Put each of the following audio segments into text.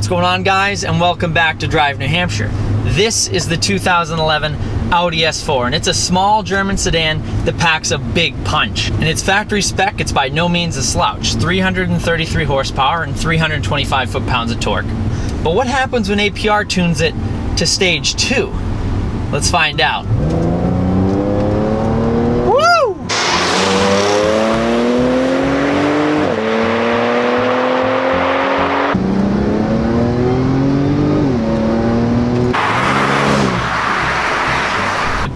What's going on, guys, and welcome back to Drive New Hampshire. This is the 2011 Audi S4, and it's a small German sedan that packs a big punch. And its factory spec, it's by no means a slouch. 333 horsepower and 325 foot-pounds of torque. But what happens when APR tunes it to stage 2? Let's find out.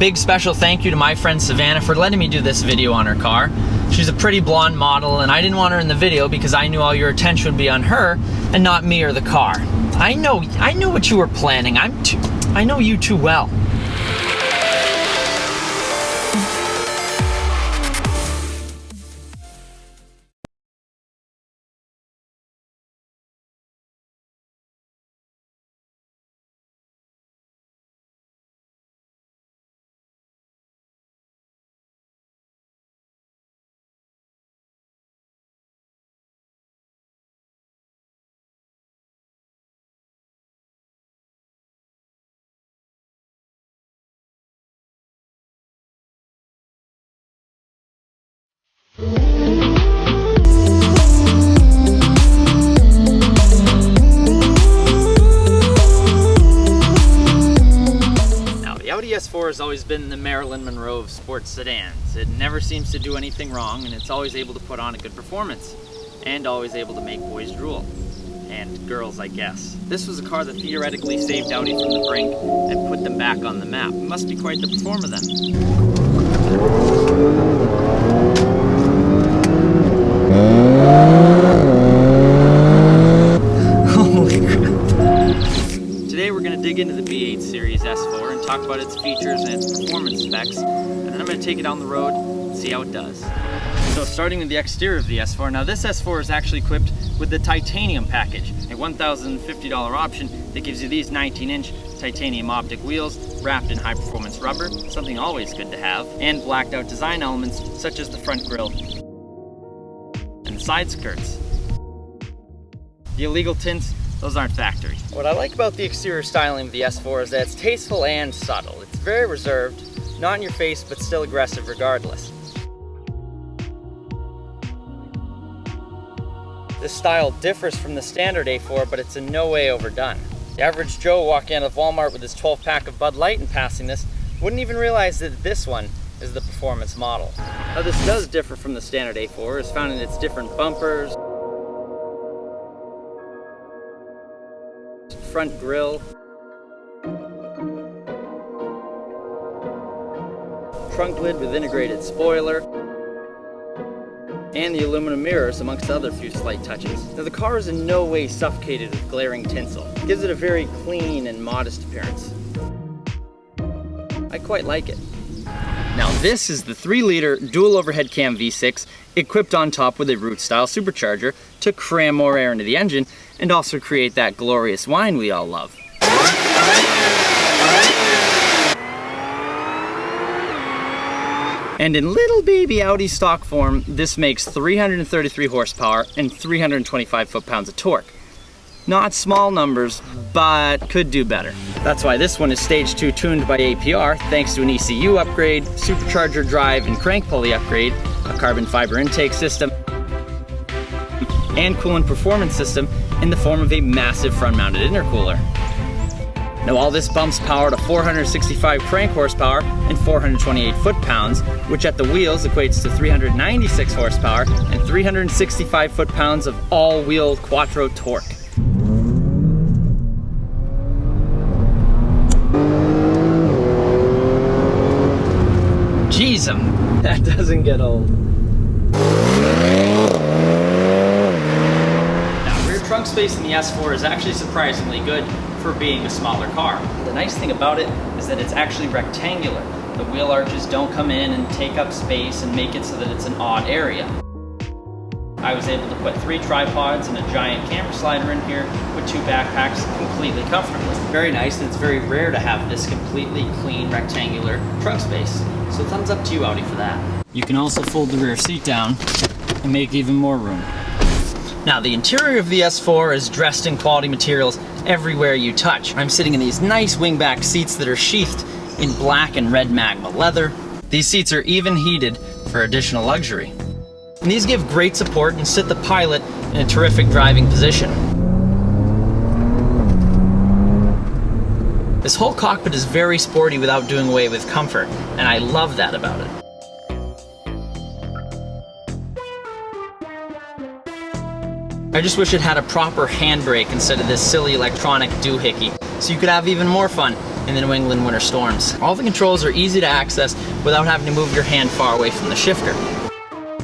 Big special thank you to my friend Savannah for letting me do this video on her car. She's a pretty blonde model, and I didn't want her in the video because I knew all your attention would be on her and not me or the car. I know what you were planning. I know you too well. The Audi S4 has always been the Marilyn Monroe of sports sedans. It never seems to do anything wrong, and it's always able to put on a good performance, and always able to make boys drool. And girls, I guess. This was a car that theoretically saved Audi from the brink and put them back on the map. It must be quite the performer then. Holy crap. Today we're going to dig into the B8 Series S4 and talk about its features and its performance specs, and then I'm going to take it on the road and see how it does. So starting with the exterior of the S4, now this S4 is actually equipped with the titanium package, a $1,050 option that gives you these 19-inch titanium optic wheels wrapped in high-performance rubber, something always good to have, and blacked out design elements such as the front grille and the side skirts. The illegal tints, those aren't factory. What I like about the exterior styling of the S4 is that it's tasteful and subtle. It's very reserved, not in your face, but still aggressive regardless. This style differs from the standard A4, but it's in no way overdone. The average Joe walking out of Walmart with his 12-pack of Bud Light and passing this wouldn't even realize that this one is the performance model. Now this does differ from the standard A4, is found in its different bumpers, front grille, trunk lid with integrated spoiler, and the aluminum mirrors, amongst other few slight touches. Now the car is in no way suffocated with glaring tinsel. It gives it a very clean and modest appearance. I quite like it. Now this is the 3-liter dual overhead cam V6 equipped on top with a root-style supercharger to cram more air into the engine and also create that glorious whine we all love. And in little baby Audi stock form, this makes 333 horsepower and 325 foot-pounds of torque. Not small numbers, but could do better. That's why this one is stage 2 tuned by APR, thanks to an ECU upgrade, supercharger drive and crank pulley upgrade, a carbon fiber intake system, and coolant performance system in the form of a massive front-mounted intercooler. Now all this bumps power to 465 crank horsepower and 428 foot-pounds, which at the wheels equates to 396 horsepower and 365 foot-pounds of all-wheel Quattro torque. Jeez, that doesn't get old. Now, rear trunk space in the S4 is actually surprisingly good for being a smaller car. The nice thing about it is that it's actually rectangular. The wheel arches don't come in and take up space and make it so that it's an odd area. I was able to put 3 tripods and a giant camera slider in here with 2 backpacks completely comfortably. Very nice, and it's very rare to have this completely clean rectangular trunk space. So thumbs up to you, Audi, for that. You can also fold the rear seat down and make even more room. Now, the interior of the S4 is dressed in quality materials everywhere you touch. I'm sitting in these nice wingback seats that are sheathed in black and red magma leather. These seats are even heated for additional luxury. And these give great support and sit the pilot in a terrific driving position. This whole cockpit is very sporty without doing away with comfort, and I love that about it. I just wish it had a proper handbrake instead of this silly electronic doohickey, so you could have even more fun in the New England winter storms. All the controls are easy to access without having to move your hand far away from the shifter.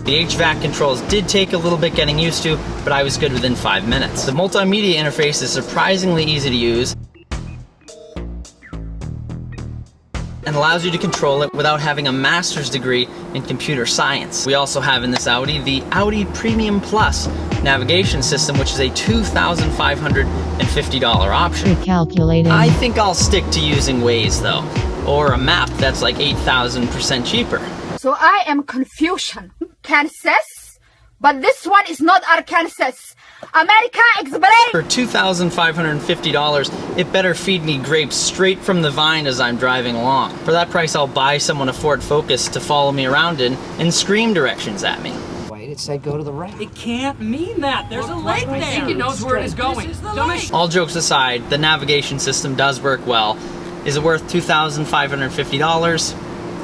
The HVAC controls did take a little bit getting used to, but I was good within 5 minutes. The multimedia interface is surprisingly easy to use and allows you to control it without having a master's degree in computer science. We also have in this Audi the Audi Premium Plus navigation system, which is a $2,550 option. Recalculating. I think I'll stick to using Waze though, or a map that's like 8,000% cheaper. So I am confusion. Kansas? But this one is not Arkansas. America, explain! For $2,550, it better feed me grapes straight from the vine as I'm driving along. For that price, I'll buy someone a Ford Focus to follow me around in and scream directions at me. Wait, it said go to the right. It can't mean that. There's a lake there. I think it knows where it is going. This is the lake. All jokes aside, the navigation system does work well. Is it worth $2,550?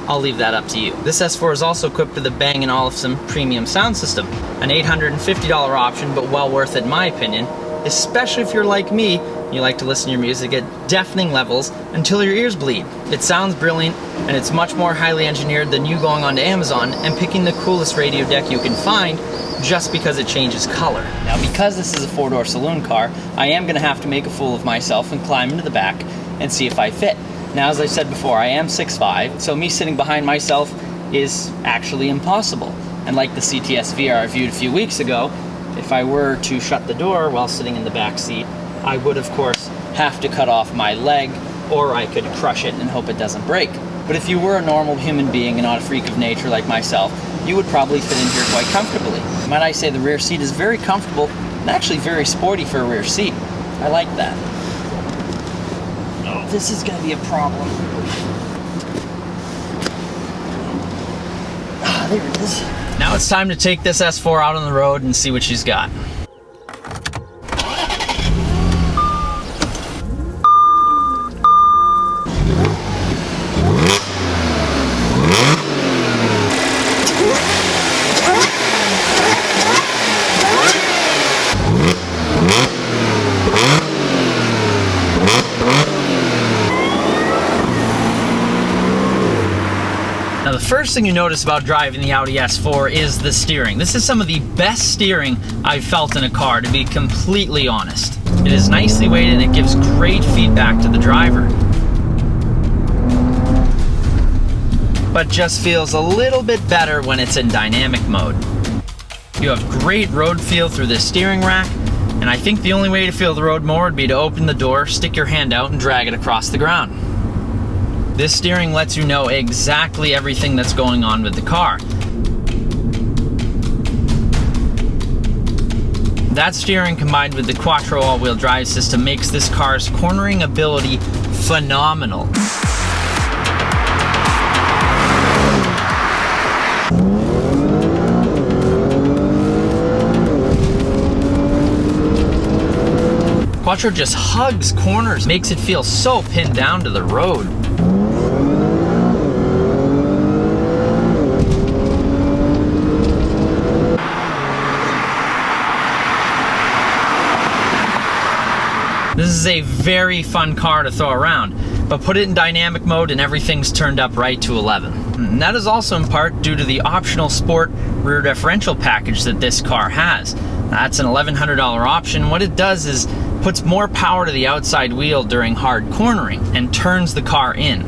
I'll leave that up to you. This S4 is also equipped with a Bang & Olufsen premium sound system, an $850 option, but well worth it in my opinion, especially if you're like me, you like to listen to your music at deafening levels until your ears bleed. It sounds brilliant, and it's much more highly engineered than you going onto Amazon and picking the coolest radio deck you can find just because it changes color. Now, because this is a four-door saloon car, I am gonna have to make a fool of myself and climb into the back and see if I fit. Now, as I said before, I am 6'5", so me sitting behind myself is actually impossible. And like the CTS VR I viewed a few weeks ago, if I were to shut the door while sitting in the back seat, I would, of course, have to cut off my leg, or I could crush it and hope it doesn't break. But if you were a normal human being and not a freak of nature like myself, you would probably fit in here quite comfortably. Might I say the rear seat is very comfortable and actually very sporty for a rear seat. I like that. This is gonna be a problem. Ah, there it is. Now it's time to take this S4 out on the road and see what she's got. Now, the first thing you notice about driving the Audi S4 is the steering. This is some of the best steering I've felt in a car, to be completely honest. It is nicely weighted and it gives great feedback to the driver. But just feels a little bit better when it's in dynamic mode. You have great road feel through the steering rack, and I think the only way to feel the road more would be to open the door, stick your hand out, and drag it across the ground. This steering lets you know exactly everything that's going on with the car. That steering combined with the Quattro all-wheel drive system makes this car's cornering ability phenomenal. Quattro just hugs corners, makes it feel so pinned down to the road. This is a very fun car to throw around, but put it in dynamic mode and everything's turned up right to 11. And that is also in part due to the optional sport rear differential package that this car has. That's an $1,100 option. What it does is puts more power to the outside wheel during hard cornering and turns the car in.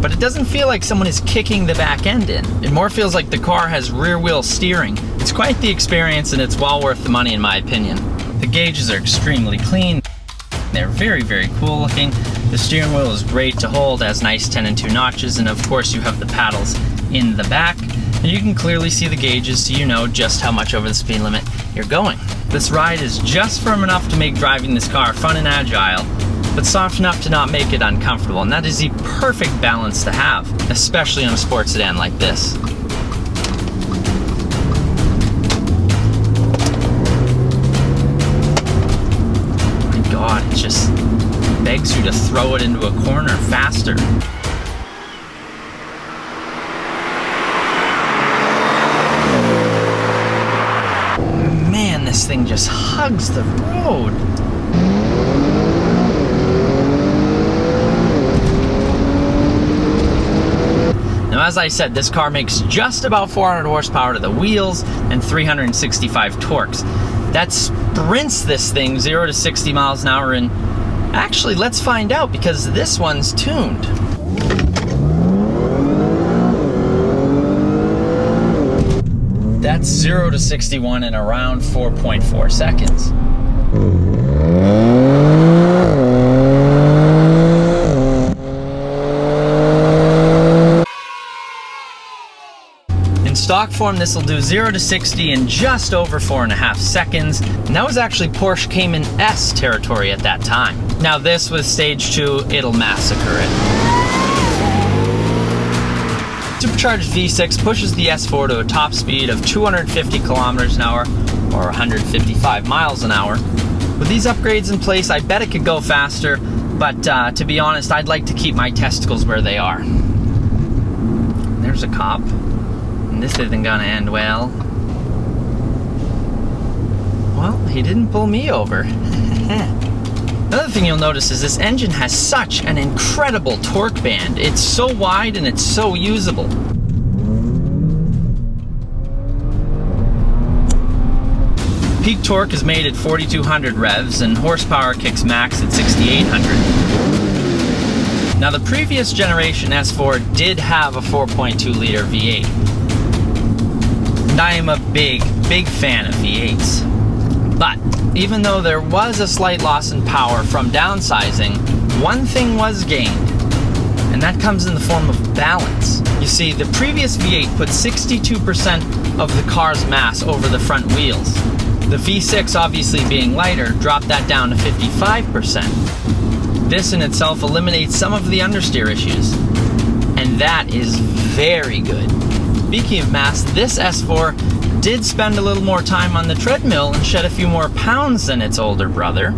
But it doesn't feel like someone is kicking the back end in. It more feels like the car has rear wheel steering. It's quite the experience and it's well worth the money in my opinion. The gauges are extremely clean. They're very, very cool looking. The steering wheel is great to hold, has nice 10 and 2 notches, and of course you have the paddles in the back. And you can clearly see the gauges so you know just how much over the speed limit you're going. This ride is just firm enough to make driving this car fun and agile, but soft enough to not make it uncomfortable, and that is the perfect balance to have, especially on a sports sedan like this. My God, it just begs you to throw it into a corner faster. Man, this thing just hugs the road. Now, as I said, this car makes just about 400 horsepower to the wheels and 365 torques. That sprints this thing 0 to 60 miles an hour in. Actually, let's find out, because this one's tuned. That's 0 to 61 in around 4.4 seconds. In stock form, this will do 0 to 60 in just over 4.5 seconds, and that was actually Porsche Cayman S territory at that time. Now this, with Stage 2, it'll massacre it. Supercharged V6 pushes the S4 to a top speed of 250 kilometers an hour, or 155 miles an hour. With these upgrades in place, I bet it could go faster, but to be honest, I'd like to keep my testicles where they are. There's a cop. This isn't gonna end well. Well, he didn't pull me over. Another thing you'll notice is this engine has such an incredible torque band. It's so wide and it's so usable. Peak torque is made at 4,200 revs and horsepower kicks max at 6,800. Now, the previous generation S4 did have a 4.2 liter V8. And I am a big fan of V8s. But even though there was a slight loss in power from downsizing, one thing was gained, and that comes in the form of balance. You see, the previous V8 put 62% of the car's mass over the front wheels. The V6, obviously being lighter, dropped that down to 55%. This in itself eliminates some of the understeer issues, and that is very good. Speaking of mass, this S4 did spend a little more time on the treadmill and shed a few more pounds than its older brother.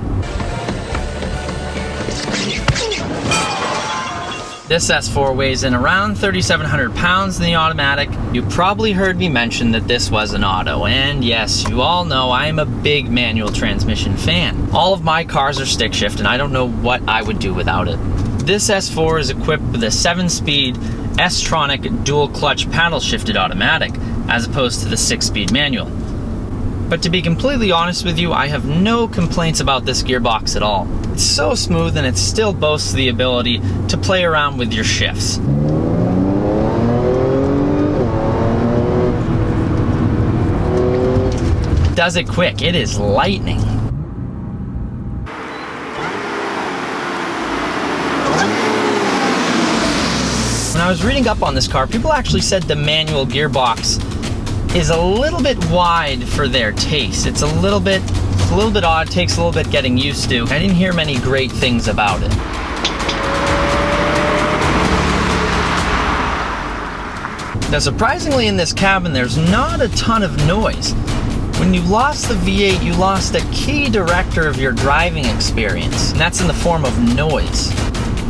This S4 weighs in around 3,700 pounds in the automatic. You probably heard me mention that this was an auto, and yes, you all know I am a big manual transmission fan. All of my cars are stick shift, and I don't know what I would do without it. This S4 is equipped with a 7-speed S-tronic dual-clutch paddle-shifted automatic, as opposed to the 6-speed manual. But to be completely honest with you, I have no complaints about this gearbox at all. It's so smooth, and it still boasts the ability to play around with your shifts. It does it quick. It is lightning. When I was reading up on this car, people actually said the manual gearbox is a little bit wide for their taste. It's a little bit odd, takes a little bit getting used to. I didn't hear many great things about it. Now, surprisingly, in this cabin, there's not a ton of noise. When you lost the V8, you lost a key director of your driving experience, and that's in the form of noise.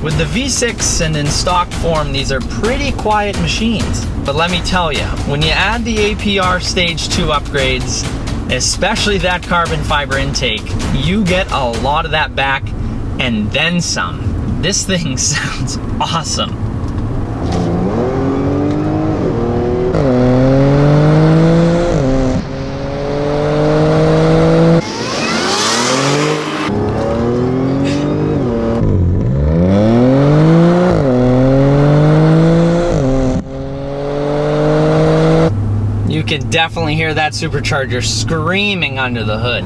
With the V6 and in stock form, these are pretty quiet machines. But let me tell you, when you add the APR Stage 2 upgrades, especially that carbon fiber intake, you get a lot of that back and then some. This thing sounds awesome. You can definitely hear that supercharger screaming under the hood.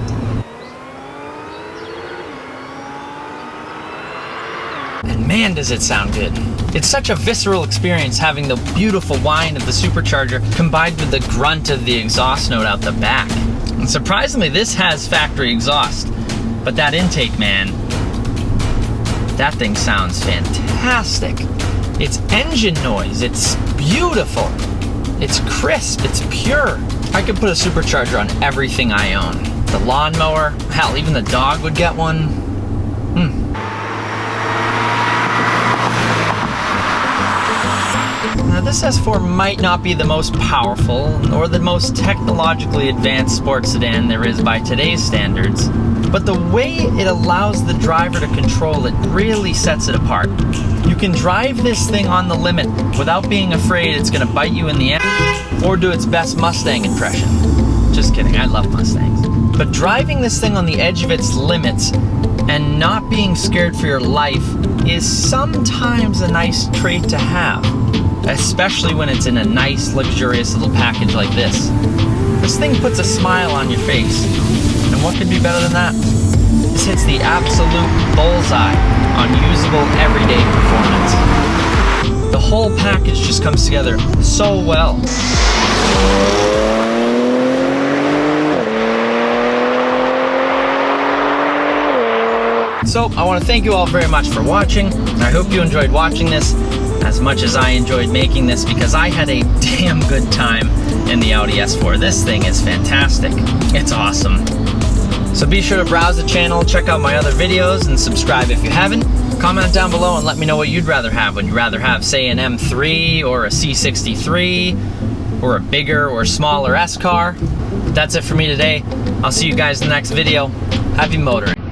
man, does it sound good. It's such a visceral experience having the beautiful whine of the supercharger combined with the grunt of the exhaust note out the back. And surprisingly, this has factory exhaust, but that intake, man, that thing sounds fantastic. It's engine noise, it's beautiful, it's crisp, it's pure. I could put a supercharger on everything I own. The lawnmower, hell, even the dog would get one. Now this S4 might not be the most powerful or the most technologically advanced sports sedan there is by today's standards, but the way it allows the driver to control it really sets it apart. You can drive this thing on the limit without being afraid it's going to bite you in the end or do its best Mustang impression. Just kidding, I love Mustangs. But driving this thing on the edge of its limits and not being scared for your life is sometimes a nice trait to have, especially when it's in a nice, luxurious little package like this. This thing puts a smile on your face, and what could be better than that? This hits the absolute bullseye on usable everyday performance. The whole package just comes together so well. So, I want to thank you all very much for watching. I hope you enjoyed watching this as much as I enjoyed making this, because I had a damn good time in the Audi S4. This thing is fantastic. It's awesome. So be sure to browse the channel, check out my other videos, and subscribe if you haven't. Comment down below and let me know what you'd rather have. Would you rather have, say, an M3 or a C63 or a bigger or smaller S car? That's it for me today. I'll see you guys in the next video. Happy motoring.